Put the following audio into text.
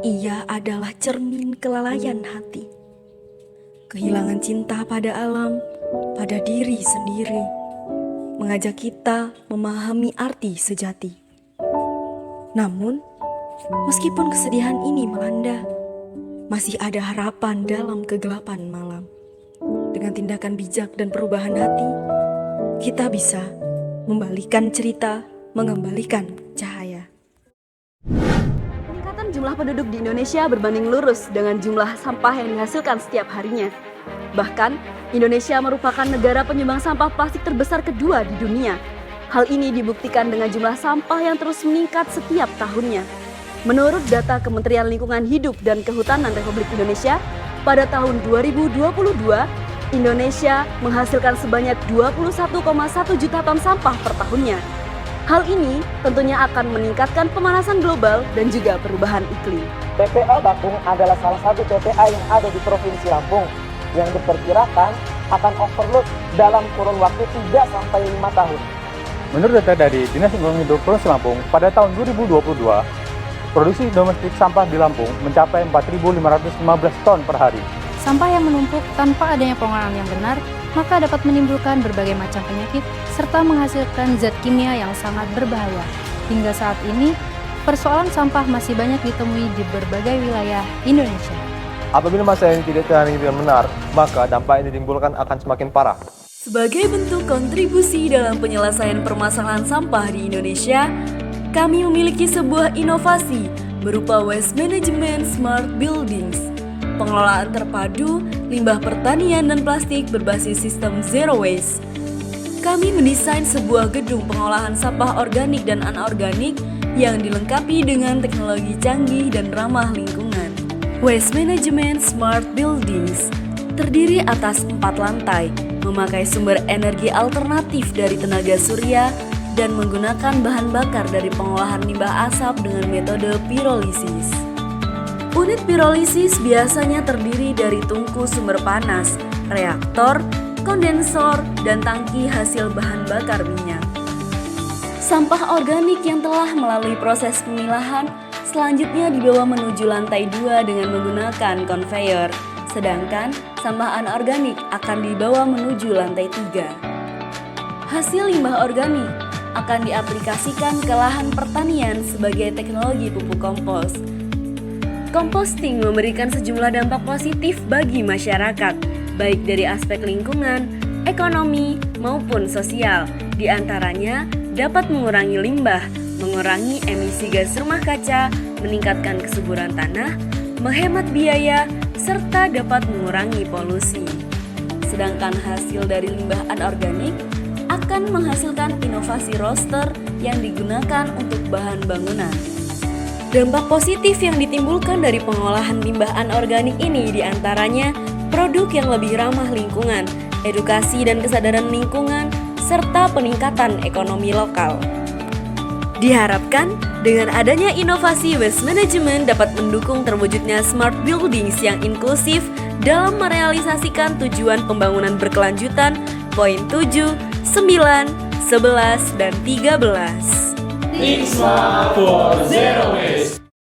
Ia adalah cermin kelalaian hati. Kehilangan cinta pada alam, pada diri sendiri, mengajak kita memahami arti sejati. Namun, meskipun kesedihan ini melanda, masih ada harapan dalam kegelapan malam. Dengan tindakan bijak dan perubahan hati, kita bisa membalikan cerita, mengembalikan cahaya. Peningkatan jumlah penduduk di Indonesia berbanding lurus dengan jumlah sampah yang dihasilkan setiap harinya. Bahkan, Indonesia merupakan negara penyumbang sampah plastik terbesar kedua di dunia. Hal ini dibuktikan dengan jumlah sampah yang terus meningkat setiap tahunnya. Menurut data Kementerian Lingkungan Hidup dan Kehutanan Republik Indonesia, pada tahun 2022, Indonesia menghasilkan sebanyak 21,1 juta ton sampah per tahunnya. Hal ini tentunya akan meningkatkan pemanasan global dan juga perubahan iklim. TPA Bakung adalah salah satu TPA yang ada di Provinsi Lampung yang diperkirakan akan overload dalam kurun waktu 3-5 tahun. Menurut data dari Dinas Lingkungan Hidup Provinsi Lampung, pada tahun 2022, produksi domestik sampah di Lampung mencapai 4.515 ton per hari. Sampah yang menumpuk tanpa adanya pengolahan yang benar, maka dapat menimbulkan berbagai macam penyakit serta menghasilkan zat kimia yang sangat berbahaya. Hingga saat ini, persoalan sampah masih banyak ditemui di berbagai wilayah Indonesia. Apabila masa yang tidak ditangani dengan benar, maka dampak yang ditimbulkan akan semakin parah. Sebagai bentuk kontribusi dalam penyelesaian permasalahan sampah di Indonesia, kami memiliki sebuah inovasi berupa Waste Management Smart Buildings, pengelolaan terpadu limbah pertanian dan plastik berbasis sistem Zero Waste. Kami mendesain sebuah gedung pengolahan sampah organik dan anorganik yang dilengkapi dengan teknologi canggih dan ramah lingkungan. Waste Management Smart Buildings terdiri atas 4 lantai, memakai sumber energi alternatif dari tenaga surya, dan menggunakan bahan bakar dari pengolahan limbah asap dengan metode pirolisis. Unit pirolisis biasanya terdiri dari tungku sumber panas, reaktor, kondensor, dan tangki hasil bahan bakar minyak. Sampah organik yang telah melalui proses pemilahan selanjutnya dibawa menuju lantai 2 dengan menggunakan konveyor, sedangkan sampah anorganik akan dibawa menuju lantai 3. Hasil limbah organik akan diaplikasikan ke lahan pertanian sebagai teknologi pupuk kompos. Composting memberikan sejumlah dampak positif bagi masyarakat, baik dari aspek lingkungan, ekonomi, maupun sosial. Di antaranya dapat mengurangi limbah, mengurangi emisi gas rumah kaca, meningkatkan kesuburan tanah, menghemat biaya, serta dapat mengurangi polusi. Sedangkan hasil dari limbah anorganik akan menghasilkan inovasi roster yang digunakan untuk bahan bangunan. Dampak positif yang ditimbulkan dari pengolahan limbah anorganik ini diantaranya produk yang lebih ramah lingkungan, edukasi dan kesadaran lingkungan, serta peningkatan ekonomi lokal. Diharapkan dengan adanya inovasi waste management dapat mendukung terwujudnya smart buildings yang inklusif dalam merealisasikan tujuan pembangunan berkelanjutan poin 7, 9, 11, dan 13. Think smart for zero waste.